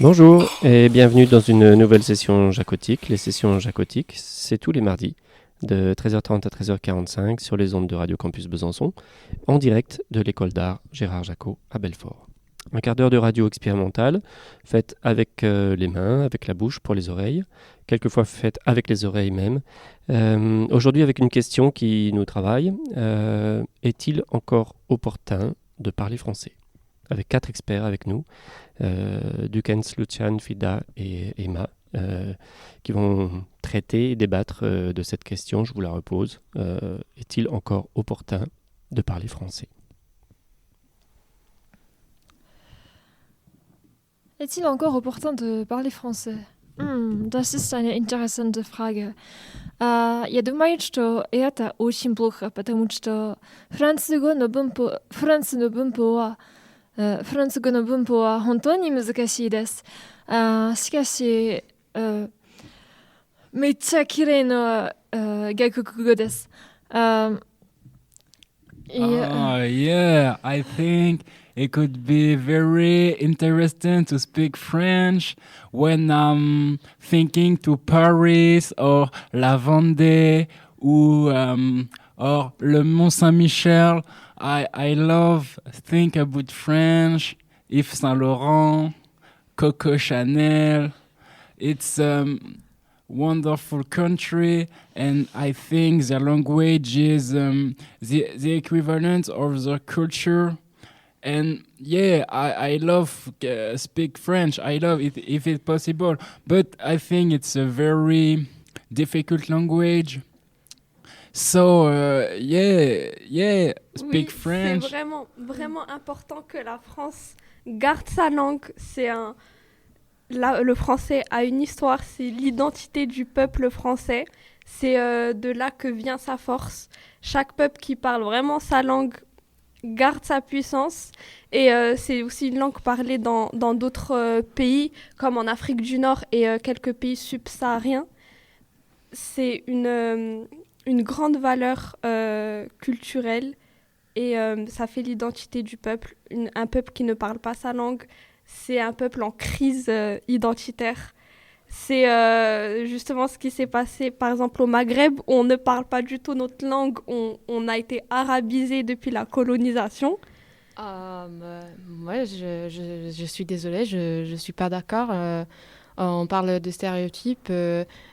Bonjour et bienvenue dans une nouvelle session jacotique. Les sessions jacotiques, c'est tous les mardis de 13h30 à 13h45 sur les ondes de Radio Campus Besançon, en direct de l'école d'art Gérard Jacot à Belfort. Un quart d'heure de radio expérimentale, faite avec les mains, avec la bouche pour les oreilles, quelquefois faite avec les oreilles même. Aujourd'hui avec une question qui nous travaille. Est-il encore opportun de parler français ? Avec 4 experts avec nous, Dukens, Lucian, Fida et Emma, qui vont traiter et débattre de cette question. Je vous la repose. Est-il encore opportun de parler français ? Est-il encore opportun de parler français? Das ist eine interessante Frage. Я думаю, что это очень плохо, потому что французскогоの文法は本当に難しいです。しかし、めっちゃ綺麗な外国語です。Yeah, I think it could be very interesting to speak French when I'm thinking to Paris or La Vendée or le Mont Saint-Michel. I love think about French, Yves Saint Laurent, Coco Chanel. It's wonderful country, and I think the language is the equivalent of the culture. And yeah, I love speak French. I love it if it's possible, but I think it's a very difficult language. So speak French. C'est vraiment important que la France garde sa langue. Le français a une histoire, c'est l'identité du peuple français. C'est de là que vient sa force. Chaque peuple qui parle vraiment sa langue garde sa puissance. Et c'est aussi une langue parlée dans d'autres pays, comme en Afrique du Nord et quelques pays subsahariens. C'est une grande valeur culturelle et ça fait l'identité du peuple. Un peuple qui ne parle pas sa langue, c'est un peuple en crise identitaire. C'est justement ce qui s'est passé, par exemple, au Maghreb. On ne parle pas du tout notre langue. On a été arabisé depuis la colonisation. Moi, je suis désolée, je suis pas d'accord. On parle de stéréotypes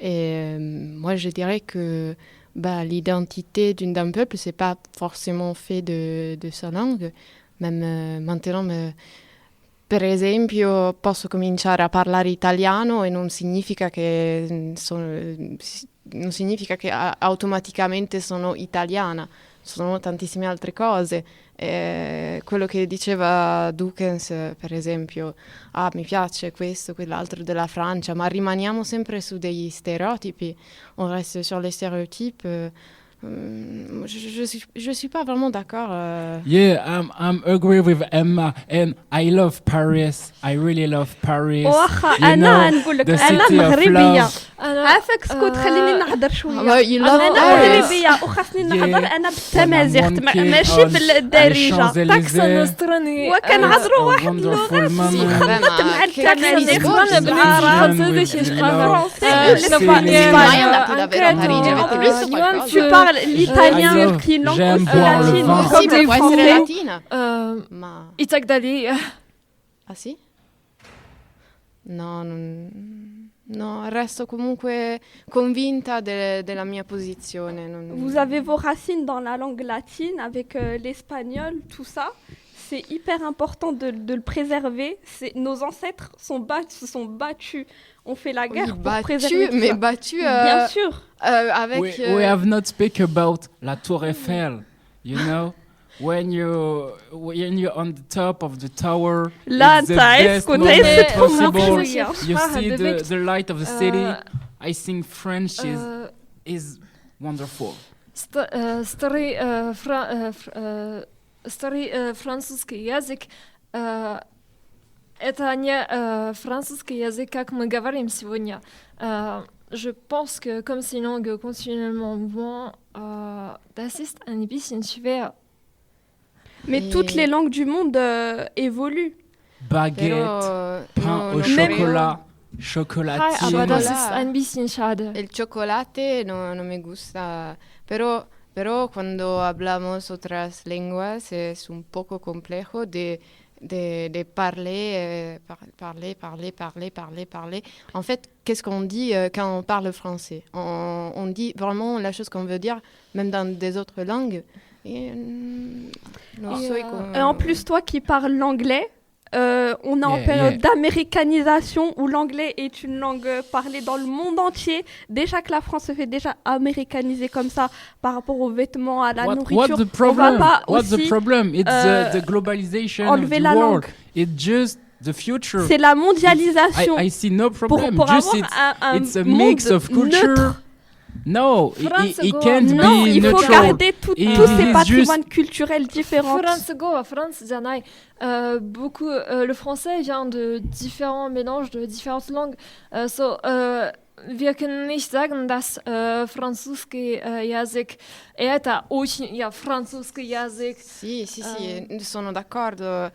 et moi, je dirais que l'identité d'un peuple, c'est pas forcément fait de sa langue. Même maintenant... Per esempio, posso cominciare a parlare italiano e non significa che automaticamente sono italiana, sono tantissime altre cose. Quello che diceva Dukens, per esempio, mi piace questo, quell'altro della Francia, ma rimaniamo sempre su degli stereotipi, on reste sur les stéréotypes. Je suis pas vraiment d'accord. Yeah, I'm agree with Emma, and I love Paris. I really love Paris. أنا نقول لك أنا مغربية. عافاك سكوت خليني نهضر شوية. أنا مغربية وخاصني نهضر أنا بالتمازيغ ماشي بالدارجة. تاكسا نصراني وكنهضروا واحد اللغة خبطت مع التمازيغ بالعرب. Tu parles l'italien qui est une langue latine. Itagdali. Ah si? No, resto comunque convinta della mia posizione. Vous avez vos racines dans la langue latine avec l'espagnol, tout ça. C'est hyper important de le préserver. Nos ancêtres se sont battus. On fait la guerre pour préserver tout ça. Battus, bien sûr. Avec, we have not speak about la Tour Eiffel, you know? When you're on the top of the tower, Là, it's the best moment possible. You You see the light of the city. I think French is wonderful. Старый французский язык это не французский язык, как мы говорим сегодня. Je pense que comme c'est une langue continuellement mouvement, das ist ein bisschen schwer. Mais toutes les langues du monde évoluent. baguette, pain au chocolat, Hi, chocolatier. aber das Schokolade. ist ein bisschen schade. El chocolate no me gusta, pero cuando hablamos otras lenguas es un poco complejo de parler. En fait, qu'est-ce qu'on dit quand on parle français? On dit vraiment la chose qu'on veut dire, même dans des autres langues. Et, Et en plus, toi qui parles l'anglais, on est en Yeah, période yeah. d'américanisation où l'anglais est une langue parlée dans le monde entier. Déjà que la France se fait déjà américaniser comme ça par rapport aux vêtements, à la What's nourriture, the on va problem? pas What's the aussi problem? It's the globalization of enlever the la world. langue. It's just the future. C'est la mondialisation. I see no problem. Pour Just avoir un it's a monde mix of culture. neutre. No, France it go can't on. Non, be il faut neutral. garder tous It ces is patrimoines culturels différents. Franceじゃない。Beaucoup, le français vient de différents mélanges de différentes langues. Wir können nicht sagen, dass francuski jazyk это очень francuski jazyk. Sì, sono d'accordo,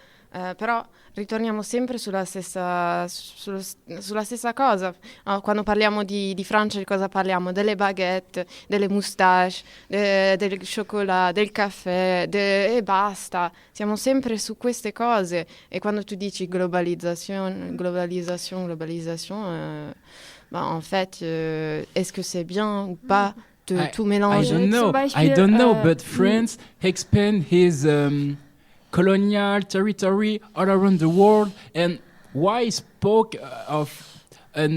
però ritorniamo sempre sulla stessa cosa. Quando parliamo di Francia, di cosa parliamo? Delle baguette, delle moustache, del cioccolato, del caffè, e basta. Siamo sempre su queste cose. E quando tu dici globalisation, en fait, est-ce que c'est bien ou pas de tout I mélanger? don't know, but France expand his colonial territory all around the world, and why spoke of a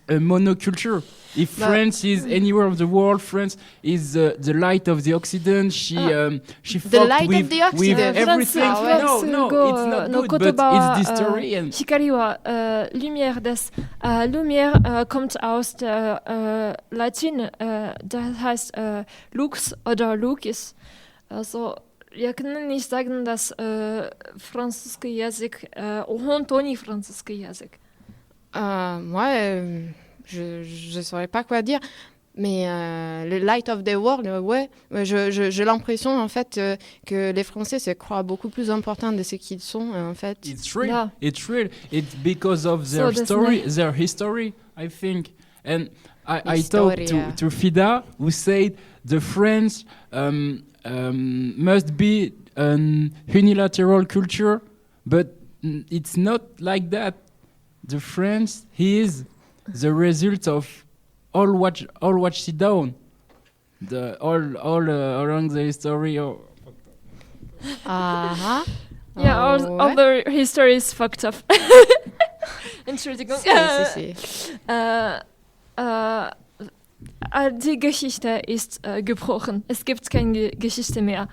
monoculture? If France is anywhere of the world, France is the light of the Occident. She fucked light with, of the with Occident. everything. France No, go, it's not no good, but kotoba, it's the story. And Hikari wa Lumière des. Lumière kommt aus der Latin, das heißt Lux oder Lukis. Also, wir können nicht sagen, dass francuski jazyk, Hontoni francuski jazyk. Moi, je saurais pas quoi dire, mais le light of the world, ouais, j'ai l'impression en fait que les Français se croient beaucoup plus importants de ce qu'ils sont en fait. it's real. Yeah. It's real. It's because of So their history, I think. And I talked Historia. to Fida, who said the French must be an unilateral culture, but it's not like that. The French is the result of all what she done, all along the history. Ah, Yeah, all ouais. the history is fucked up. Entschuldigung. Si. Die Geschichte ist gebrochen. Es gibt keine Geschichte mehr.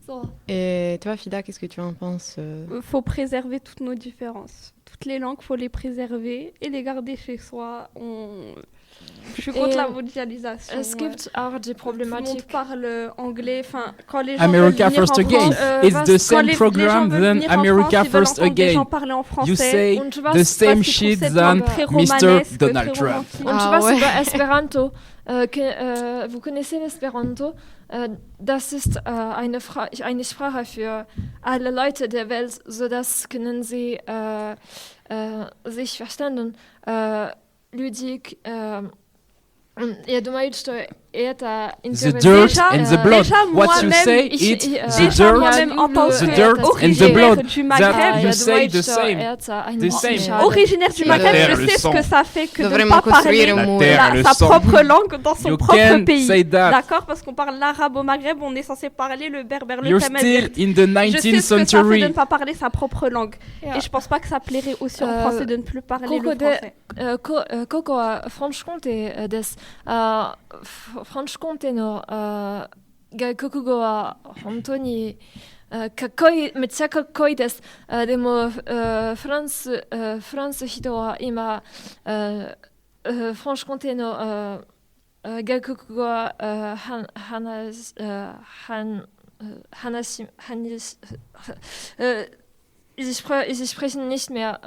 So. Et toi, Fida, qu'est-ce que tu en penses? Faut préserver toutes nos différences. Toutes les langues, faut les préserver et les garder chez soi. Je suis contre la mondialisation. Es gibt auch die Tout le monde Problematik. parle anglais. Enfin, quand les gens America veulent venir first en again. France, It's the quand same les gens program veulent than venir en America France, ils veulent first entendre des again. gens parler en français. You say Und was, the same Parce qu'ils shit trouvent cette than langue très Mr. romanesque, Donald très Trump. romantique. Und Ah, was ouais. über Esperanto? Vous connaissez l'Esperanto? Das ist eine Sprache für alle Leute der Welt, sodass können sie sich verstanden. Ludik, я думаю, что это The интересно. dirt and the blood. Déjà, What you moi-même, say, ich- it's ich- the Déjà, dirt. moi-même, en tant the que dirt and the originaire blood. du That Maghreb, you say the same. The same. originaire du La Maghreb, terre, je le sais ce sang. que ça fait que de ne Vraiment pas parler construire un mot. La terre, le sa sang. propre langue dans son You propre can't pays. say that. D'accord? Parce qu'on parle l'arabe au Maghreb, on est censé parler le berbère, le You're tamazigh. still in the Je sais 19th ce que ça fait de century. ne pas parler sa propre langue. Ja. Et je pense pas que ça plairait aussi en Euh, français de ne plus parler le Koko de- français. KokoはFranche-Comté des Franche-Comtéの外国語は本当にかっこいいめっちゃかっこいいですでもフランス人は今Franche-Comtéの外国語はSie sprechen nicht mehr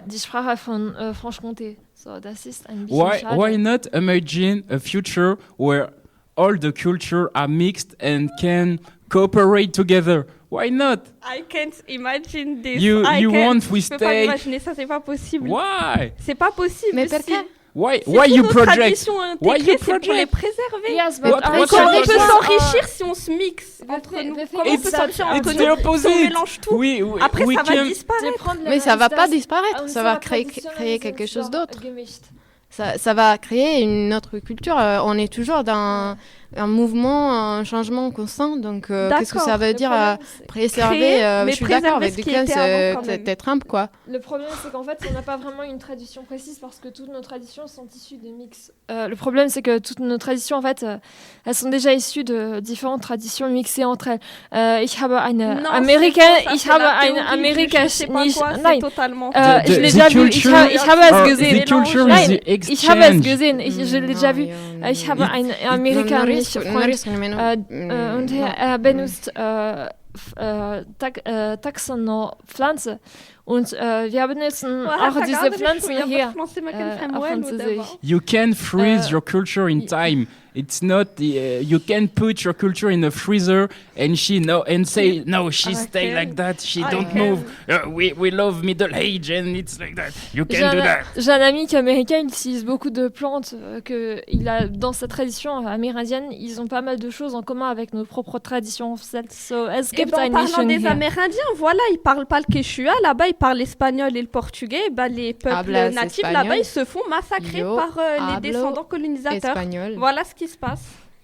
die Sprache von Franche-Comté. So, das ist ein bisschen schade. Why not imagine a future where all the culture are mixed and can cooperate together? Why not? I can't imagine this. You want we Je peux pas stay? imaginer ça, c'est pas possible. Why? C'est pas possible. Mais si. pourquoi? Why C'est you pour nos project? traditions Why you intégrées, c'est pour project? les préserver. Yes, What- but what Comment on kind peut of- s'enrichir si on se mixe entre the nous? thing Comment on is peut that s'enrichir entre It's nous the opposite. si on mélange tout? Après, we ça va can- disparaître. Mais ça va pas disparaître, ça va créer quelque chose d'autre. Ça va créer une autre culture. On est toujours dans un mouvement, un changement constant. Donc, qu'est-ce que ça veut dire préserver Créer, mais je suis d'accord préserver avec ce qui Declan, était avant, quand même. t'es Trump, quoi. Le problème, c'est qu'en fait, on n'a pas vraiment une tradition précise parce que toutes nos traditions sont issues de mix. Le problème, c'est que toutes nos traditions, en fait, elles sont déjà issues de différentes traditions mixées entre elles. Ich habe eine Non, Amerikanische, c'est faux, ça, ich c'est habe la eine théorie du je sais amerikanische, pas quoi, c'est nein, totalement je l'ai déjà vu, ich habe es gesehen. The culture Nein, is the ich habe es exchange. gesehen, je l'ai déjà vu. Ich habe einen amerikanischen Freund und er benutzt Taxono Pflanze und wir benutzen auch diese Pflanzen hier auf Französisch. You can freeze your culture in time. It's not you can put your culture in a freezer and say no, she stay can. like that. She I don't can. move. We love middle age and it's like that. You can do that. J'ai un ami qui est américain, il utilise beaucoup de plantes que il a dans sa tradition amérindienne. Ils ont pas mal de choses en commun avec nos propres traditions celtes. So, es Et gibt en ein parlant Nation des hier. Amérindiens, voilà, ils parlent pas le quechua, là-bas ils parlent l'espagnol et le portugais. Bah, les peuples Hablas natifs espagnol. là-bas ils se font massacrer Yo par les hablo descendants colonisateurs. Espagnol. Voilà ce qui se passe.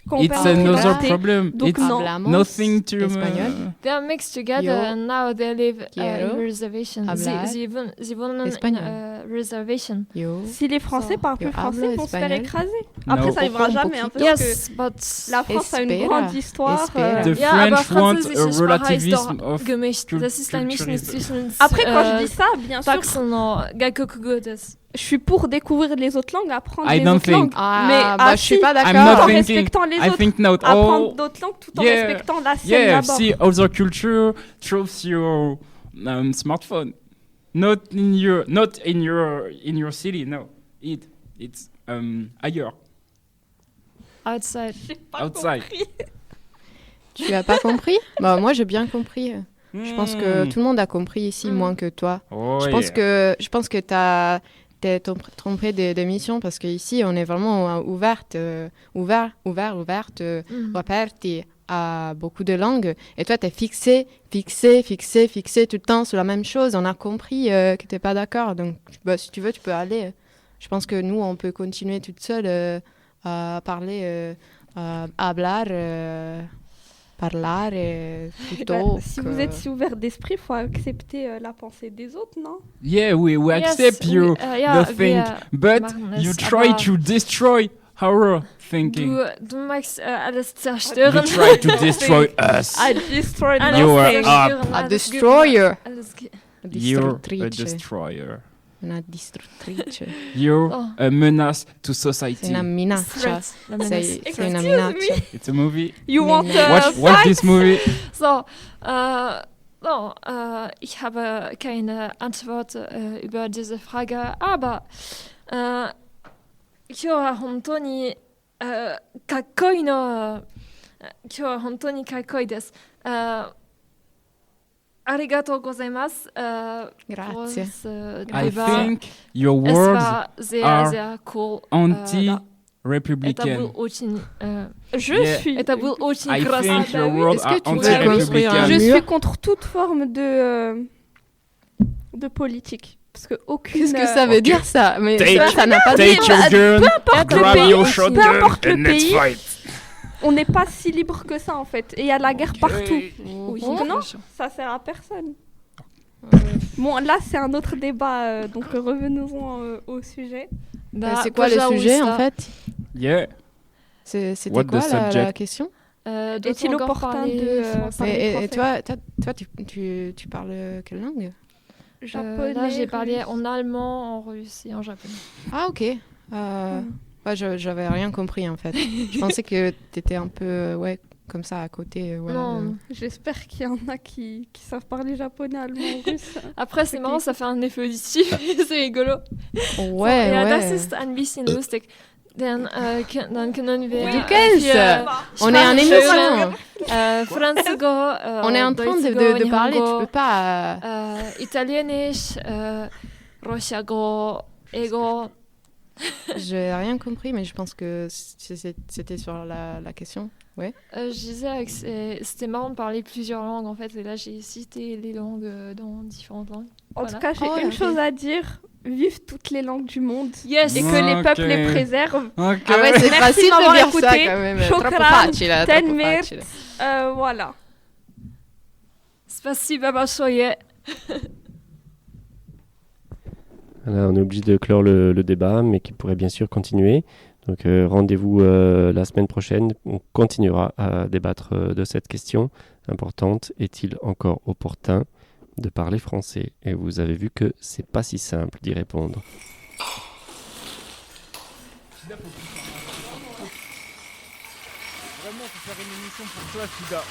Quand on It's perd notre another identité. problem. Donc It's non. Hablamos nothing to espagnol. They are mixed together Yo and now they live quiero in reservation. hablar Sie wohnen in espagnol. reservation. Yo. Si les Français So, parlent plus yo français, hablo ils vont se faire espagnol. écraser. No. Après, ça arrivera jamais, hein, parce Yes, but que la France a une Espera. grande histoire. Espera. The ja, aber French want Französisch a ist Sprache ist relativism doch of gemischt. Das ist ein Mischmasch culturism. zwischen Après, quand je dis ça, bien sûr, Taxono, Gakokugodes. je suis pour découvrir les autres langues, apprendre I les don't autres think. langues. Ah, Mais bah, je suis pas I'm tout not en d'accord. thinking. respectant les I autre. think not. Apprendre Oh, d'autres langues tout en yeah. respectant la sienne yeah. d'abord. See, other culture through your smartphone, not in your city. No, it's ailleurs, Outside. J'ai pas outside. compris. Tu as pas compris? Bah, moi, j'ai bien compris. Je pense que tout le monde a compris ici, moins que toi. Oh, Je pense que t'es trompé de mission parce qu'ici, on est vraiment ouverte à beaucoup de langues. Et toi, t'es fixé tout le temps sur la même chose. On a compris que t'es pas d'accord. Donc, bah, si tu veux, tu peux aller. Je pense que nous, on peut continuer toute seule à parler, à hablar, parler plutôt. Si vous êtes si ouvert d'esprit, il faut accepter la pensée des autres, non? Yeah, we Yes, accept you ja, the thing, but machen es, you try aber to destroy our thinking. du magst alles You zerstören. try to destroy us. I destroyed Alles You are zerstören, up. A alles destroyer. alles ge- You're a Distruttrice. destroyer. Una distruttrice. You're Oh. a menace to C'est society. una minaccia. Threat, la menace. C'est una Excuse minaccia. It's a movie. You Mais want non. Watch this movie. So, ich habe keine Antwort über diese Frage, aber 今日は本当にかっこいいの今日は本当にかっこいいです。ありがとうございます。Grazie. I Débat. think your Es words war sehr, are sehr cool. Это anti-republican. был очень, Je Yeah. suis. это был очень I красиво. think your words Est-ce are que tu veux construire un Je anti-republican. mur? suis contre toute forme de politique. Parce que aucune. Qu'est-ce que ça veut dire ça? Mais Take- ça n'a pas de Take your gun, importe le grab pays, your peu shotgun, importe le and let's pays. fight. On n'est pas si libre que ça en fait. Et il y a la guerre partout. Oui, Donc non, ça sert à personne. Bon, là c'est un autre débat, donc revenons au sujet. C'est quoi le sujet en fait? Yeah. C'était What quoi the la subject? question? Est-il opportun de parler Et toi, tu parles quelle langue? japonais? Là, j'ai parlé russe. en allemand, en russe et en japonais. Ah ok. Ouais, j'avais rien compris en fait. Je pensais que t'étais un peu comme ça à côté. Voilà. Non. J'espère qu'il y en a qui savent parler japonais, allemand, russe. Après, c'est marrant, ça fait un effet auditif. C'est rigolo. Ouais, Ja, das ouais. ist ein bisschen lustig. dann können wir Du kennst. On est en émission. Französisch, On est en train de parler, tu peux pas... Italienisch, Russiago, Ego. J'ai rien compris, mais je pense que c'était sur la question. Ouais. Je disais que c'était marrant de parler plusieurs langues en fait, et là j'ai cité les langues dans différentes langues. En Voilà. tout cas, j'ai une chose à dire. Vive toutes les langues du monde. Yes. Et que les Ok. peuples les préservent. Ok. Ah ouais, c'est Merci facile d'avoir de dire écouté. ça quand même. Troppo Shukran, facile, troppo Tenmir. facile. Voilà. Спасибо большое. Voilà, on est obligé de clore le débat, mais qui pourrait bien sûr continuer. Donc rendez-vous la semaine prochaine. On continuera à débattre de cette question importante. Est-il encore opportun de parler français? Et vous avez vu que c'est pas si simple d'y répondre. Vraiment, faut faire une émission pour toi, Fida.